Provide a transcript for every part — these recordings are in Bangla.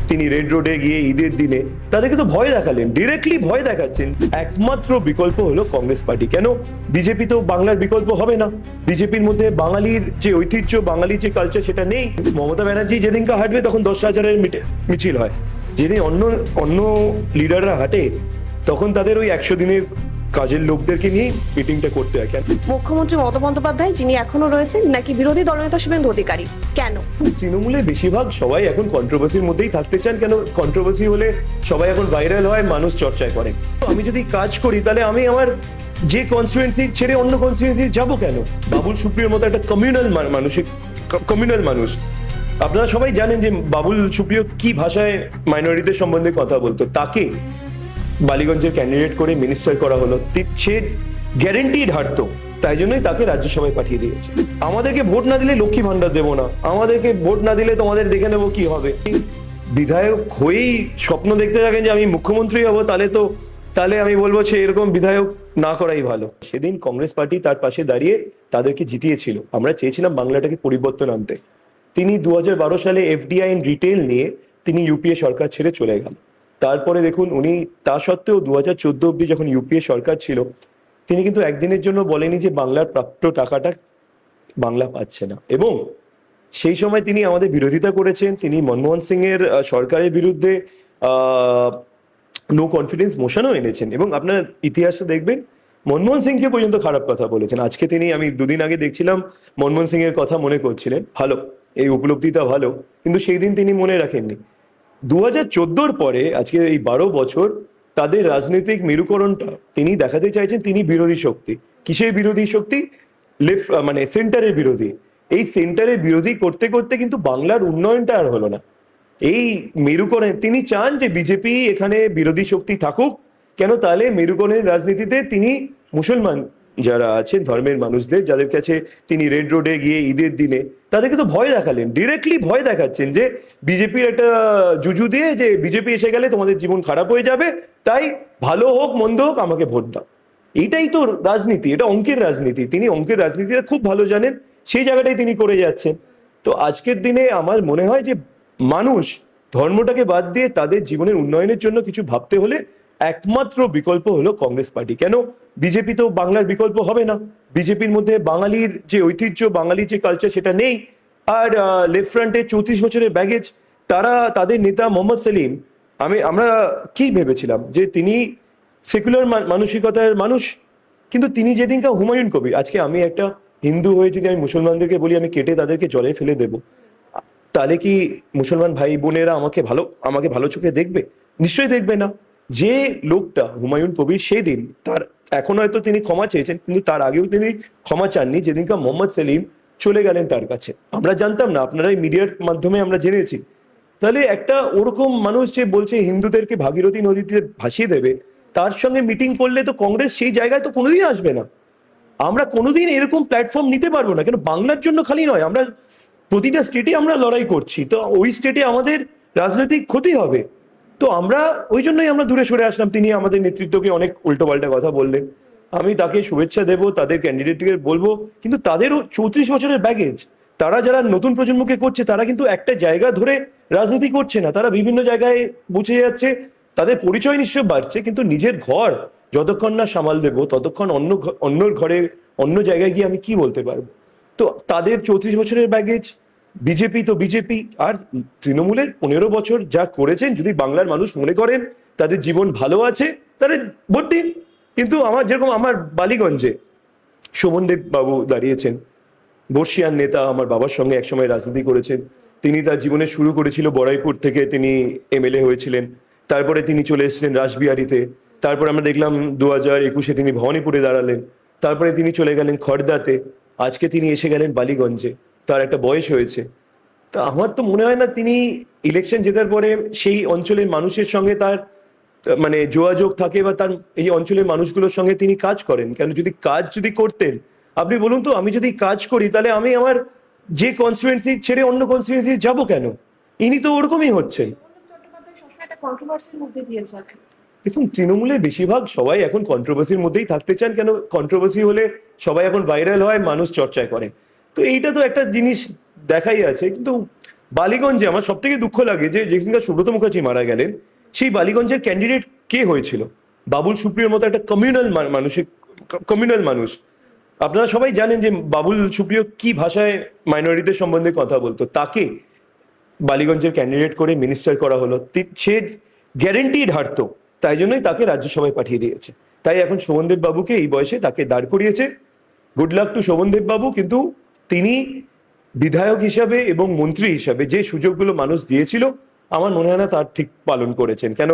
তিনি রেড রোডে গিয়ে ঈদের দিনে তাদেরকে তো ভয় দেখালেন, ডিরেক্টলি ভয় দেখাচ্ছেন। একমাত্র বিকল্প হলো কংগ্রেস পার্টি। কেন? বিজেপি তো বাংলার বিকল্প হবে না। বিজেপির মধ্যে বাঙালির যে ঐতিহ্য, বাঙালির যে কালচার, সেটা নেই। মমতা ব্যানার্জি যেদিনকে হাঁটবে তখন 10,000-এর মিছিল হয়। যেদিন অন্য অন্য লিডাররা হাঁটে তখন তাদের ওই 100 দিনের কাজের লোকদেরকে নিয়ে মিটিংটা করতে হয়। কেন? মুখ্যমন্ত্রী মমতা বন্দ্যোপাধ্যায় যিনি এখনো রয়েছেন, নাকি বিরোধী দলনেতা শুভেন্দু অধিকারী? কেন? তৃণমূলে বেশিরভাগ সবাই এখন কন্ট্রোভার্সির মধ্যেই থাকতে চান। কেন? কন্ট্রোভার্সি হলে সবাই এখন ভাইরাল হয়, মানুষ চর্চায় করে। আমি যদি কাজ করি তাহলে আমি আমার যে কনস্টিটুয়েন্সি ছেড়ে অন্য কনস্টিটুয়েন্সি যাব কেন? বাবুল সুপ্রিয়র মতো একটা কমিউনাল মানুষ। আপনারা সবাই জানেন যে বাবুল সুপ্রিয় কি ভাষায় মাইনরিটিদের সম্বন্ধে কথা বলতো। তাকে বালিগঞ্জের ক্যান্ডিডেট করে মিনিস্টার করা হলো। সে গ্যারেন্টিড হারতো, তাই জন্যই তাকে রাজ্যসভায় পাঠিয়ে দিয়েছে। আমাদেরকে ভোট না দিলে লক্ষ্মী ভান্ডার দেবো না, আমাদেরকে ভোট না দিলে তোমাদের দেখে নেবো কি হবে। বিধায়ক হয়েই স্বপ্ন দেখতে থাকেন যে আমি মুখ্যমন্ত্রী হব, তাহলে আমি বলবো সে এরকম বিধায়ক না করাই ভালো। সেদিন কংগ্রেস পার্টি তার পাশে দাঁড়িয়ে তাদেরকে জিতিয়েছিল। আমরা চেয়েছিলাম বাংলাটাকে পরিবর্তন আনতে। তিনি 2012 সালে এফডিআই রিটেল নিয়ে তিনি ইউপিএ সরকার ছেড়ে চলে গেল। তারপরে দেখুন, উনি তা সত্ত্বেও 2014 অব্দি যখন ইউপিএ সরকার ছিল, তিনি কিন্তু একদিনের জন্য বলেনি যে বাংলার প্রাপ্য টাকাটা বাংলা পাচ্ছে না। এবং সেই সময় তিনি আমাদের বিরোধিতা করেছেন। তিনি মনমোহন সিং এর সরকারের বিরুদ্ধে নো কনফিডেন্স মোশনও এনেছেন। এবং আপনারা ইতিহাসে দেখবেন মনমোহন সিংকে পর্যন্ত খারাপ কথা বলেছেন। আজকে আমি 2 দিন আগে দেখছিলাম মনমোহন সিং এর কথা মনে করছিলেন। ভালো, এই উপলব্ধিটা ভালো, কিন্তু সেই দিন তিনি মনে রাখেননি। 2014 পরে আজকে এই 12 বছর তাদের রাজনৈতিক মেরুকরণটা তিনি দেখাতে চাইছেন তিনি বিরোধী শক্তি। কিসের বিরোধী শক্তি? লেফট, মানে সেন্টারের বিরোধী। এই সেন্টারের বিরোধী করতে করতে কিন্তু বাংলার উন্নয়নটা আর হলো না। এই মেরুকরণে তিনি চান যে বিজেপি এখানে বিরোধী শক্তি থাকুক। কেন? তাহলে মেরুকরণের রাজনীতিতে তিনি মুসলমান যারা আছেন, ধর্মের মানুষদের, যাদের কাছে তিনি রেড রোডে গিয়ে ঈদের দিনে তাদেরকে তো ভয় দেখালেন, ডিরেক্টলি ভয় দেখাচ্ছেন যে বিজেপির একটা জুজু দিয়ে যে বিজেপি এসে গেলে তোমাদের জীবন খারাপ হয়ে যাবে, তাই ভালো হোক মন্দ হোক আমাকে ভোট দাও। এইটাই তো রাজনীতি, এটা অঙ্কের রাজনীতি। তিনি অঙ্কের রাজনীতিটা খুব ভালো জানেন, সেই জায়গাটাই তিনি করে যাচ্ছেন। তো আজকের দিনে আমার মনে হয় যে মানুষ ধর্মটাকে বাদ দিয়ে তাদের জীবনের উন্নয়নের জন্য কিছু ভাবতে হলে একমাত্র বিকল্প হলো কংগ্রেস পার্টি। কেন? বিজেপি তো বাংলার বিকল্প হবে না। বিজেপির মধ্যে বাঙালির যে ঐতিহ্য, বাঙালির যে কালচার, সেটা নেই। আর লেফট ফ্রন্টে 34 বছরের ব্যাগেজ। তাদের নেতা মোহাম্মদ সেলিম, আমরা কি ভেবেছিলাম যে তিনি সেকুলার মানসিকতার মানুষ, কিন্তু তিনি যেদিনকা হুমায়ুন কবির, আজকে আমি একটা হিন্দু হয়ে যদি আমি মুসলমানদেরকে বলি আমি কেটে তাদেরকে জলে ফেলে দেব, তাহলে কি মুসলমান ভাই বোনেরা আমাকে ভালো চোখে দেখবে? নিশ্চয়ই দেখবে না। যে লোকটা হুমায়ুন কবির, সেই দিন এখন হয়তো তিনি ক্ষমা চেয়েছেন, কিন্তু তার আগেও তিনি ক্ষমা চাননি যেদিনকা মোহাম্মদ সেলিম চলে গেলেন তার কাছে। আমরা জানতাম না, আপনারা এই মিডিয়ার মাধ্যমে আমরা জেনেছি। তাহলে একটা ওরকম মানুষ যে বলছে হিন্দুদেরকে ভাগীরথী নদীতে ভাসিয়ে দেবে, তার সঙ্গে মিটিং করলে তো কংগ্রেস সেই জায়গায় তো কোনোদিন আসবে না। আমরা কোনোদিন এরকম প্ল্যাটফর্ম নিতে পারবো না। কেন? বাংলার জন্য খালি নয়, আমরা প্রতিটা স্টেটে আমরা লড়াই করছি, তো ওই স্টেটে আমাদের রাজনৈতিক ক্ষতি হবে। তো ওই জন্যই আমরা দূরে সরে আসলাম। তিনি আমাদের নেতৃত্বকে অনেক উল্টোপাল্টা কথা বললেন। আমি তাকে শুভেচ্ছা দেব, তাদের ক্যান্ডিডেটকে বলবো, কিন্তু তাদেরও 34 বছরের ব্যাগেজ। যারা নতুন প্রজন্মকে করছে, তারা কিন্তু একটা জায়গা ধরে রাজনীতি করছে না, তারা বিভিন্ন জায়গায় বুঝে যাচ্ছে। তাদের পরিচয় নিশ্চয় বাড়ছে, কিন্তু নিজের ঘর যতক্ষণ না সামাল দেবো ততক্ষণ অন্যর ঘরে অন্য জায়গায় গিয়ে আমি কি বলতে পারবো? তো তাদের 34 বছরের ব্যাগেজ। বিজেপি তো বিজেপি। আর তৃণমূলের 15 বছর যা করেছেন, যদি বাংলার মানুষ মনে করেন তাদের জীবন ভালো আছে, তাহলে ভোট দিন। কিন্তু যেরকম আমার বালিগঞ্জে শোভনদেব বাবু দাঁড়িয়েছেন, বর্ষিয়ান নেতা, আমার বাবার সঙ্গে একসময় রাজনীতি করেছেন। তিনি তার জীবনে শুরু করেছিল বড়াইপুর থেকে, তিনি এমএলএ হয়েছিলেন। তারপরে তিনি চলে এসেছিলেন রাসবিহারীতে। তারপরে আমরা দেখলাম 2021-এ তিনি ভবানীপুরে দাঁড়ালেন। তারপরে তিনি চলে গেলেন খড়দাতে। আজকে তিনি এসে গেলেন বালিগঞ্জে। তার একটা বয়স হয়েছে। তা আমার তো মনে হয় না তিনি ইলেকশন জেতার পরে সেই অঞ্চলের মানুষের সঙ্গে তার মানে যোগাযোগ থাকে, বা তার এই অঞ্চলের মানুষগুলোর সঙ্গে তিনি কাজ করেন। কেন? যদি করতেন, আপনি বলুন তো, আমি যদি কাজ করি তাহলে আমি আমার যে কনস্টিটুয়েন্সি ছেড়ে অন্য কনস্টিটুয়েন্সি যাব কেন? ইনি তো ওরকমই হচ্ছেন। দেখুন, তৃণমূলের বেশিরভাগ সবাই এখন কন্ট্রোভার্সির মধ্যেই থাকতে চান। কেন? কন্ট্রোভার্সি হলে সবাই এখন ভাইরাল হয়, মানুষ চর্চায় করে। তো এইটা তো একটা জিনিস দেখাই আছে। কিন্তু বালিগঞ্জে আমার সব থেকে দুঃখ লাগে যে যেখানকার সুব্রত মুখার্জি মারা গেলেন, সেই বালিগঞ্জের ক্যান্ডিডেট কে হয়েছিল? বাবুল সুপ্রিয়র মতো একটা কমিউনাল মানুষ। আপনারা সবাই জানেন যে বাবুল সুপ্রিয় কি ভাষায় মাইনরিটিদের সম্বন্ধে কথা বলতো, তাকে বালিগঞ্জের ক্যান্ডিডেট করে মিনিস্টার করা হলো। সে গ্যারেন্টিড হারতো, তাই জন্যই তাকে রাজ্যসভায় পাঠিয়ে দিয়েছে। তাই এখন শোভনদেব বাবুকে এই বয়সে তাকে দাঁড় করিয়েছে। গুড লাক টু শোভনদেব বাবু, কিন্তু তিনি বিধায়ক হিসাবে এবং মন্ত্রী হিসাবে যে সুযোগগুলো মানুষ দিয়েছিল আমার মনে হয় না তার ঠিক পালন করেছেন। কেন,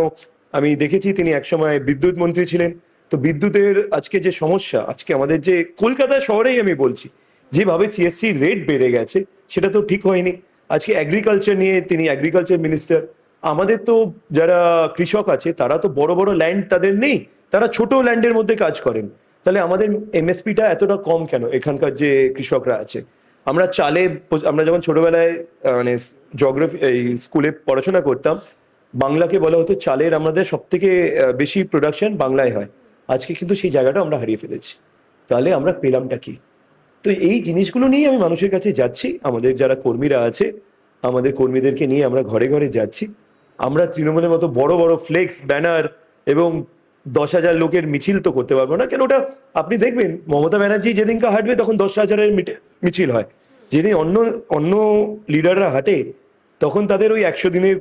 আমি দেখেছি তিনি একসময় বিদ্যুৎ মন্ত্রী ছিলেন। তো বিদ্যুতের আজকে যে সমস্যা, আজকে আমাদের যে কলকাতা শহরেই আমি বলছি যেভাবে সিএসসি রেট বেড়ে গেছে, সেটা তো ঠিক হয়নি। আজকে এগ্রিকালচার নিয়ে তিনি এগ্রিকালচার মিনিস্টার। আমাদের তো যারা কৃষক আছে তারা তো বড় বড় ল্যান্ড তাদের নেই, তারা ছোট ল্যান্ডের মধ্যে কাজ করেন। তাহলে আমাদের এমএসপিটা এতটা কম কেন এখানকার যে কৃষকরা আছে? আমরা আমরা যখন ছোটবেলায় মানে জিওগ্রাফি এই স্কুলে পড়াশোনা করতাম, বাংলাকে বলা হতো চালের আমাদের সব থেকে বেশি প্রোডাকশন বাংলায় হয়। আজকে কিন্তু সেই জায়গাটা আমরা হারিয়ে ফেলেছি। তাহলে আমরা পেলামটা কি? তো এই জিনিসগুলো নিয়ে আমি মানুষের কাছে যাচ্ছি। আমাদের যারা কর্মীরা আছে, আমাদের কর্মীদেরকে নিয়ে আমরা ঘরে ঘরে যাচ্ছি। আমরা তৃণমূলের মতো বড় বড় ফ্লেক্স, ব্যানার এবং 10,000 লোকের মিছিল তো করতে পারবো না। কেন, ওটা আপনি দেখবেন মমতা ব্যানার্জি যেদিনকে হাঁটবে তখন 10,000-এর মিছিল হয়। যেদিন অন্য অন্য লিডাররা হাঁটে তখন তাদের ওই 100 দিনের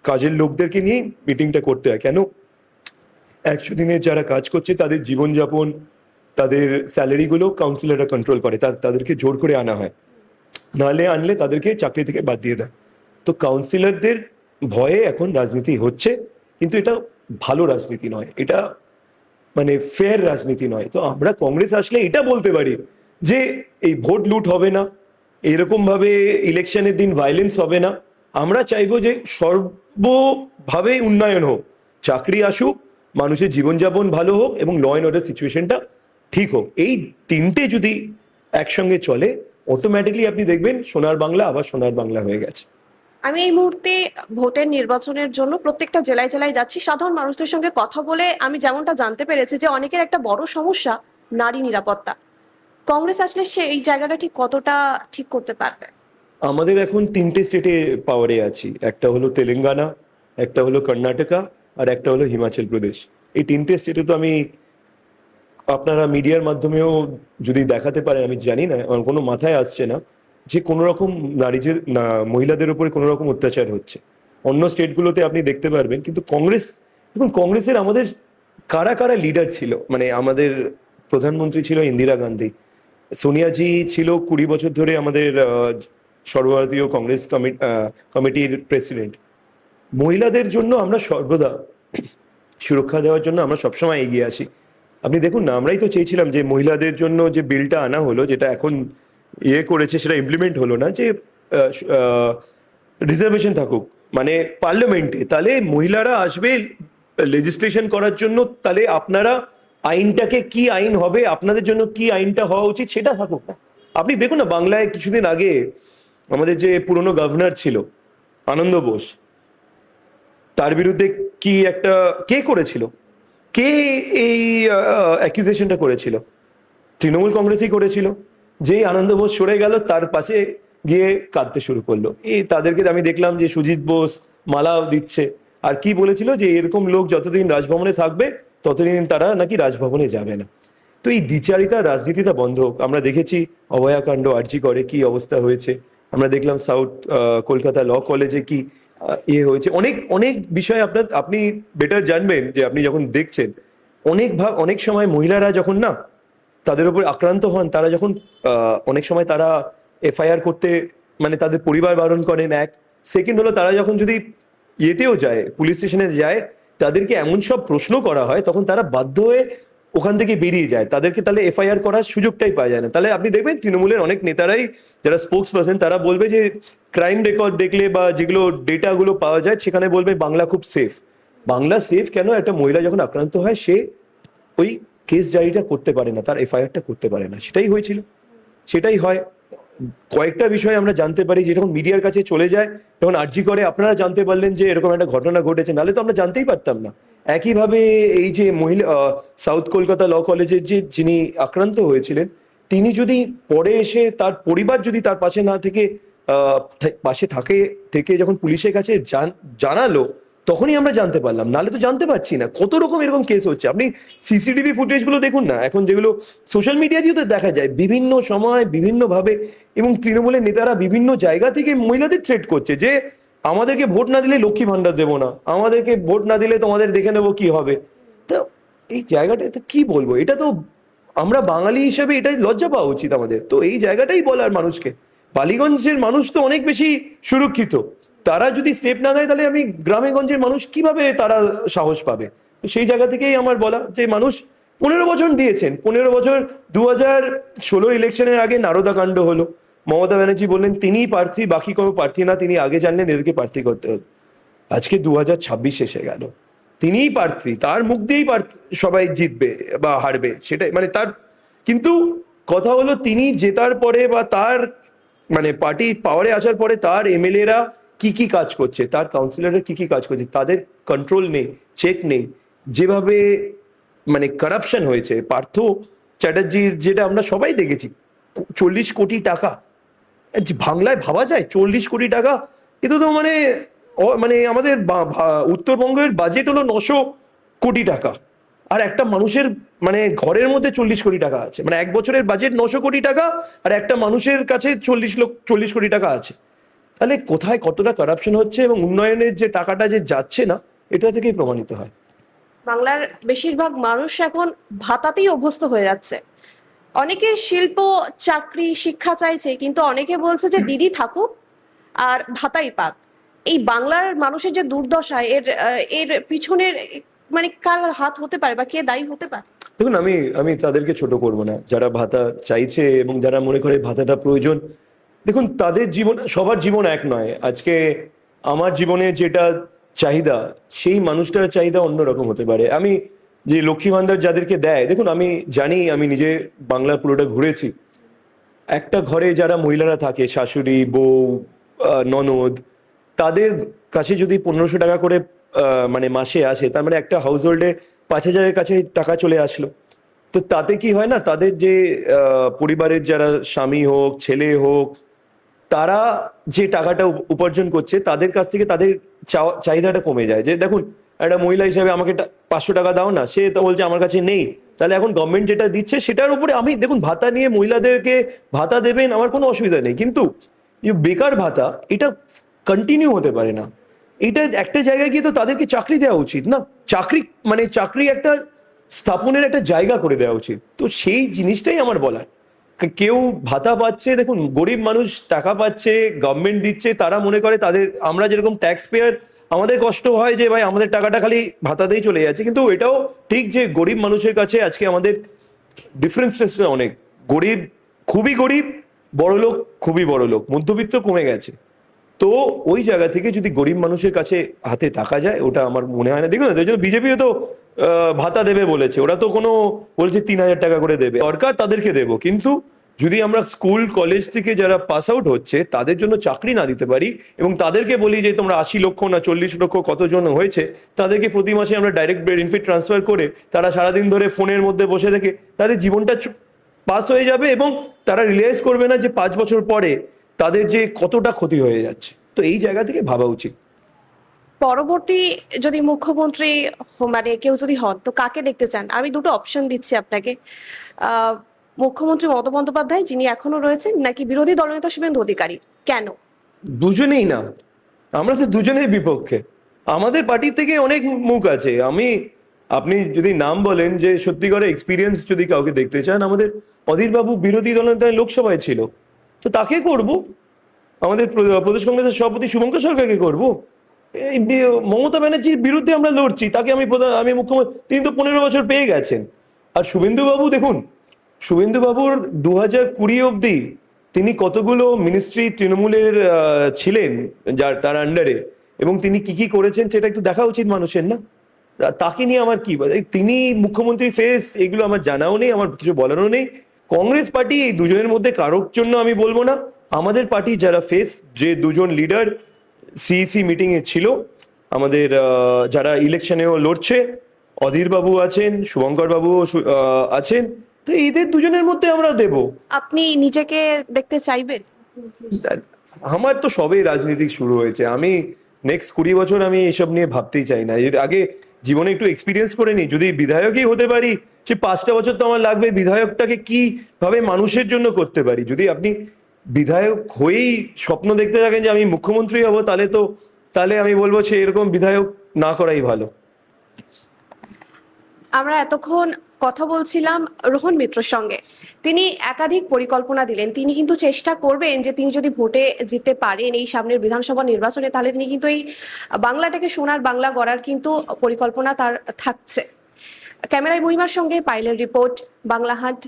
কাজের লোকদেরকে নিয়ে মিটিংটা করতে হয়। কেন, 100 দিনের যারা কাজ করছে তাদের জীবনযাপন, তাদের স্যালারিগুলো কাউন্সিলররা কন্ট্রোল করে, তাদেরকে জোর করে আনা হয়, নাহলে আনলে তাদেরকে চাকরি থেকে বাদ দিয়ে দেয়। তো কাউন্সিলরদের ভয়ে এখন রাজনীতি হচ্ছে, কিন্তু এটা ভালো রাজনীতি নয়, এটা মানে ফেয়ার রাজনীতি নয়। তো আমরা কংগ্রেস আসলে এটা বলতে পারি যে এই ভোট লুট হবে না, এরকমভাবে ইলেকশনের দিন ভায়োলেন্স হবে না। আমরা চাইবো যে সর্বভাবে উন্নয়ন হোক, চাকরি আসুক, মানুষের জীবনযাপন ভালো হোক এবং ল অ্যান্ড অর্ডার সিচুয়েশনটা ঠিক হোক। এই তিনটে যদি একসঙ্গে চলে, অটোমেটিকলি আপনি দেখবেন সোনার বাংলা আবার সোনার বাংলা হয়ে গেছে। আমি এই মুহূর্তে ভোটের নির্বাচনের জন্য প্রত্যেকটা জেলায় জেলায় যাচ্ছি। সাধারণ মানুষদের সঙ্গে কথা বলে আমি যেমনটা জানতে পেরেছি যে অনেকের একটা বড় সমস্যা নারী নিরাপত্তা। কংগ্রেস আসলে সে এই জায়গাটা ঠিক কতটা ঠিক করতে পারবে? আমাদের এখন 3টে স্টেটে পাওয়ারে আছি। একটা হলো তেলেঙ্গানা, একটা হলো কর্ণাটকা, আর একটা হলো হিমাচল প্রদেশ। এই 3টে স্টেটে তো আমি, আপনারা মিডিয়ার মাধ্যমেও যদি দেখাতে পারেন, আমি জানি না, আমার কোনো মাথায় আসছে না যে কোনো রকম মহিলাদের উপরে কোনো রকম অত্যাচার হচ্ছে। অন্য স্টেটগুলোতে আপনি দেখতে পারবেন, কিন্তু এখন কংগ্রেসের আমাদের কারা কারা লিডার ছিল, মানে আমাদের প্রধানমন্ত্রী ছিল ইন্দিরা গান্ধী, সোনিয়াজি ছিল 20 বছর ধরে আমাদের সর্বভারতীয় কংগ্রেস কমিটির প্রেসিডেন্ট। মহিলাদের জন্য আমরা সর্বদা সুরক্ষা দেওয়ার জন্য আমরা সবসময় এগিয়ে আসি। আপনি দেখুন না, আমরাই তো চেয়েছিলাম যে মহিলাদের জন্য যে বিলটা আনা হলো, যেটা এখন করেছে সেটা ইমপ্লিমেন্ট হলো না, যে রিজার্ভেশন থাকুক মানে পার্লামেন্টে, তাহলে মহিলারা আসবে লেজিসলেশন করার জন্য। তাহলে আপনারা আইনটাকে কি আইন হবে, আপনাদের জন্য কি আইনটা হওয়া উচিত সেটা থাকুক না। আপনি দেখুন না, বাংলায় কিছুদিন আগে আমাদের যে পুরনো গভর্নর ছিল আনন্দ বোস, তার বিরুদ্ধে কি একটা কে করেছিল, কে এই অ্যাকিউজেশনটা করেছিল? তৃণমূল কংগ্রেসই করেছিল। যেই আনন্দ বোস সরে গেল, তার পাশে গিয়ে কাঁদতে শুরু করলো। তাদেরকে আমি দেখলাম যে সুজিত বোস মালা দিচ্ছে, আর কি বলেছিল যে এরকম লোক যতদিন রাজভবনে থাকবে ততদিন তারা নাকি রাজভবনে যাবে না। তো এই দ্বিচারিতা রাজনীতিটা বন্ধ হোক। আমরা দেখেছি অভয়াকাণ্ড, আরজি করে কি অবস্থা হয়েছে। আমরা দেখলাম সাউথ কলকাতা ল কলেজে কি হয়েছে। অনেক অনেক বিষয় আপনি বেটার জানবেন, যে আপনি যখন দেখছেন অনেক সময় মহিলারা যখন না তাদের উপর আক্রান্ত হন, তারা যখন অনেক সময় তারা এফআইআর করতে, মানে তাদের পরিবার বারণ করেন। সেকেন্ড হলো, তারা যখন যদি ইয়েতেও যায়, পুলিশ স্টেশনে যায়, তাদেরকে এমন সব প্রশ্ন করা হয়, তখন তারা বাধ্য হয়ে ওখান থেকে বেরিয়ে যায়, তাদেরকে তাহলে এফআইআর করার সুযোগটাই পাওয়া যায় না। তাহলে আপনি দেখবেন তৃণমূলের অনেক নেতারাই, যারা স্পোক্স পার্সন, তারা বলবে যে ক্রাইম রেকর্ড দেখলে বা যেগুলো ডেটাগুলো পাওয়া যায় সেখানে বলবে বাংলা খুব সেফ। বাংলা সেফ কেন? একটা মহিলা যখন আক্রান্ত হয়, সে ওই কেস ডায়েরিটা করতে পারে না, তার এফআইআরটা করতে পারে না। সেটাই হয়েছিল, সেটাই হয়। কয়েকটা বিষয় আমরা জানতে পারি যে যখন মিডিয়ার কাছে চলে যায়, যখন আরজি করে আপনারা জানতে পারলেন যে এরকম একটা ঘটনা ঘটেছে, নাহলে তো আমরা জানতেই পারতাম না। একইভাবে এই যে মহিলা সাউথ কলকাতা ল কলেজের যিনি আক্রান্ত হয়েছিলেন, তিনি যদি পরে এসে তার পরিবার যদি তার পাশে না থেকে পাশে থেকে যখন পুলিশের কাছে জানালো, তখনই আমরা জানতে পারলাম, নাহলে তো জানতে পারছি না। কত রকম এরকম কেস হচ্ছে, আপনি সিসিটিভি ফুটেজগুলো দেখুন না, এখন যেগুলো সোশ্যাল মিডিয়া দিয়েও তো দেখা যায় বিভিন্ন সময় বিভিন্নভাবে, এবং তৃণমূলের নেতারা বিভিন্ন জায়গা থেকে মহিলাদের থ্রেট করছে যে আমাদেরকে ভোট না দিলে লক্ষ্মী ভান্ডার দেবো না, আমাদেরকে ভোট না দিলে তোমাদের দেখে নেবো কি হবে। তো এই জায়গাটা তো কি বলবো, এটা তো আমরা বাঙালি হিসেবে এটাই লজ্জা পাওয়া উচিত আমাদের। তো এই জায়গাটাই বলার মানুষকে, বালিগঞ্জের মানুষ তো অনেক বেশি সুরক্ষিত, তারা যদি স্টেপ না নেয় তাহলে আমি গ্রামে গঞ্জের মানুষ কিভাবে তারা সাহস পাবে। তো সেই জায়গা থেকেই আমার বলা যে মানুষ 15 বছর দিয়েছেন, 15 বছর 2016 ইলেকশনের আগে নারদা কাণ্ড হলো, মমতা ব্যানার্জি বললেন তিনিই প্রার্থী, বাকি কোনো প্রার্থী না, তিনি আগে জানলেন এদেরকে প্রার্থী করতে হলো। আজকে 2026 এসে গেল, তিনিই প্রার্থী, তার মুখ দিয়েই সবাই জিতবে বা হারবে সেটাই মানে তার, কিন্তু কথা হলো তিনি জেতার পরে বা তার মানে পার্টি পাওয়ারে আসার পরে তার এমএলএরা কি কি কাজ করছে, তার কাউন্সিলররা কি কি কাজ করছে, তাদের কন্ট্রোল নেই, চেক নেই। যেভাবে মানে কারাপশন হয়েছে পার্থ চ্যাটার্জির, যেটা আমরা সবাই দেখেছি, 40 কোটি টাকা বাংলায় ভাবা যায়, 40 কোটি টাকা, এটা তো মানে মানে আমাদের উত্তরবঙ্গের বাজেট হলো 900 কোটি টাকা, আর একটা মানুষের মানে ঘরের মধ্যে 40 কোটি টাকা আছে, মানে এক বছরের বাজেট 900 কোটি টাকা, আর একটা মানুষের কাছে 40 কোটি টাকা আছে। তাহলে কোথায় কতটা কারাপশন হচ্ছে এবং উন্নয়নের যে টাকাটা যে যাচ্ছে না, এটা থেকেই প্রমাণিত হয়। বাংলার বেশিরভাগ মানুষ এখন ভাতাতেই অভ্যস্ত হয়ে যাচ্ছে। অনেকে শিল্প, চাকরি, শিক্ষা চাইছে, কিন্তু অনেকে বলছে যে দিদি থাকুক আর ভাতাই পাক। এই বাংলার মানুষের যে দুর্দশা, এর পিছনের মানে কার হাত হতে পারে বা কে দায়ী হতে পারে? দেখুন, আমি আমি তাদেরকে ছোট করব না, যারা ভাতা চাইছে এবং যারা মনে করে ভাতাটা প্রয়োজন। দেখুন, তাদের জীবন, সবার জীবন এক নয়। আজকে আমার জীবনে যেটা চাহিদা, সেই মানুষটার চাহিদা অন্যরকম হতে পারে। আমি যে লক্ষ্মী ভান্ডার যাদেরকে দেয়, দেখুন আমি জানি, আমি নিজে বাংলা পুরোটা ঘুরেছি, একটা ঘরে যারা মহিলারা থাকে, শাশুড়ি, বউ, ননদ, তাদের কাছে যদি 1500 টাকা করে মানে মাসে আসে, তার মানে একটা হাউস হোল্ডে 5000-এর কাছে টাকা চলে আসলো। তো তাতে কি হয় না, তাদের যে পরিবারের যারা স্বামী হোক, ছেলে হোক, তারা যে টাকাটা উপার্জন করছে, তাদের কাছ থেকে তাদের চাহিদাটা কমে যায়। যে দেখুন, একটা মহিলা হিসেবে আমাকে 500 টাকা দাও না, সে তো বলছে আমার কাছে নেই। তাহলে এখন গভর্নমেন্ট যেটা দিচ্ছে সেটার উপরে আমি, দেখুন ভাতা নিয়ে মহিলাদেরকে ভাতা দেবেন, আমার কোনো অসুবিধা নেই, কিন্তু বেকার ভাতা এটা কন্টিনিউ হতে পারে না। এটা একটা জায়গায় গিয়ে তো তাদেরকে চাকরি দেওয়া উচিত না, চাকরি মানে চাকরি একটা স্থাপনের একটা জায়গা করে দেওয়া উচিত। তো সেই জিনিসটাই আমার বলার। কেউ ভাতা পাচ্ছে, দেখুন গরিব মানুষ টাকা পাচ্ছে, গভর্নমেন্ট দিচ্ছে, তারা মনে করে তাদের, আমরা যেরকম ট্যাক্স পেয়ার আমাদের কষ্ট হয় যে ভাই আমাদের টাকাটা খালি ভাতাতেই চলে যাচ্ছে, কিন্তু এটাও ঠিক যে গরিব মানুষের কাছে আজকে আমাদের ডিফারেন্সটা অনেক। গরিব খুবই গরিব, বড়লোক খুবই বড়লোক, মধ্যবিত্ত কমে গেছে। তো ওই জায়গা থেকে যদি গরিব মানুষের কাছে হাতে টাকা যায়, ওটা আমার মনে হয় না। দেখুন, ওই জন্য বিজেপিও তো ভাতা দেবে বলেছে, ওরা তো কোনো বলছে 3000 টাকা করে দেবে, সরকার তাদেরকে দেবো, কিন্তু যদি আমরা স্কুল কলেজ থেকে যারা পাস আউট হচ্ছে তাদের জন্য চাকরি না দিতে পারি এবং তাদেরকে বলি যে তোমরা 80 লক্ষ না 40 লক্ষ কতজন হয়েছে, তাদেরকে প্রতি মাসে আমরা ডাইরেক্ট বেনিফিট ট্রান্সফার করে তারা সারাদিন ধরে ফোনের মধ্যে বসে থেকে তাদের জীবনটা পাস হয়ে যাবে এবং তারা রিয়েলাইজ করবে না যে 5 বছর পরে তাদের যে কতটা ক্ষতি হয়ে যাচ্ছে। তো এই জায়গা থেকে ভাবা উচিত। পরবর্তী যদি মুখ্যমন্ত্রী মানে কেউ যদি হন, তো কাকে দেখতে চান? আমি দুটো অপশন দিচ্ছি আপনাকে। মুখ্যমন্ত্রী মমতা বন্দ্যোপাধ্যায়, যিনি এখনো রয়েছেন, নাকি বিরোধী দলনেতা শুভেন্দু অধিকারী? কেন? দুজনেই না, আমরা তো দুজনেই বিপক্ষে। আমাদের পার্টি থেকে অনেক মুখ আছে। আপনি যদি নাম বলেন যে সত্যি করে এক্সপিরিয়েন্স যদি কাউকে দেখতে চান, আমাদের অধীর বাবু বিরোধী দলনেতা লোকসভায় ছিল, তো তাকে করব। আমাদের প্রদেশ কংগ্রেসের সভাপতি শুভঙ্কর সরকারকে করব। এই মমতা ব্যানার্জির বিরুদ্ধে আমরা লড়ছি, তাকে আমি মুখ্যমন্ত্রী, তিনি তো 15 বছর পেয়ে গেছেন। আর শুভেন্দু বাবু, দেখুন শুভেন্দু বাবুর 2020 অব্দি তিনি কতগুলো মিনিস্ট্রি তৃণমূলের ছিলেন, যার তার আন্ডারে, এবং তিনি কি কি করেছেন সেটা একটু দেখা উচিত মানুষের, না? তাকে নিয়ে আমার কি, তিনি মুখ্যমন্ত্রী ফেস, এগুলো আমার জানাও নেই, আমার কিছু বলারও নেই। কংগ্রেস পার্টি এই দুজনের মধ্যে কারোর জন্য আমি বলবো না। আমাদের পার্টি যারা ফেস, যে দুজন লিডার সিইসি মিটিং এ ছিল, আমাদের যারা ইলেকশনেও লড়ছে, অধীর বাবু আছেন, শুভঙ্কর বাবু আছেন, তো এদের দুজনের মধ্যে আমরা দেব। আপনি নিজেকে দেখতে চাইবেন? আমার তো সবেই রাজনীতি শুরু হয়েছে। আমি নেক্সট 20 বছর আমি এসব নিয়ে ভাবতেই চাই না। এর আগে জীবনে একটু এক্সপিরিয়েন্স করে নি, যদি বিধায়কই হতে পারি সে 5টা বছর তো আমার লাগবে বিধায়কটাকে কি ভাবে মানুষের জন্য করতে পারি। যদি আপনি বিধায়ক হয়েই স্বপ্ন দেখতে থাকেন যে আমি মুখ্যমন্ত্রী হব, তাহলে আমি বলবো সে এরকম বিধায়ক না করাই ভালো। আমরা এতক্ষণ কথা বলছিলাম রোহন মিত্রর সঙ্গে। তিনি একাধিক পরিকল্পনা দিলেন। তিনি কিন্তু চেষ্টা করবেন যে তিনি যদি ভোটে জিততে পারেন এই সামনের বিধানসভা নির্বাচনে, তাহলে তিনি কিন্তু এই বাংলাটাকে সোনার বাংলা গড়ার কিন্তু পরিকল্পনা তার থাকছে। ক্যামেরায় মহিমার সঙ্গে পাইলের রিপোর্ট, বাংলাহাট।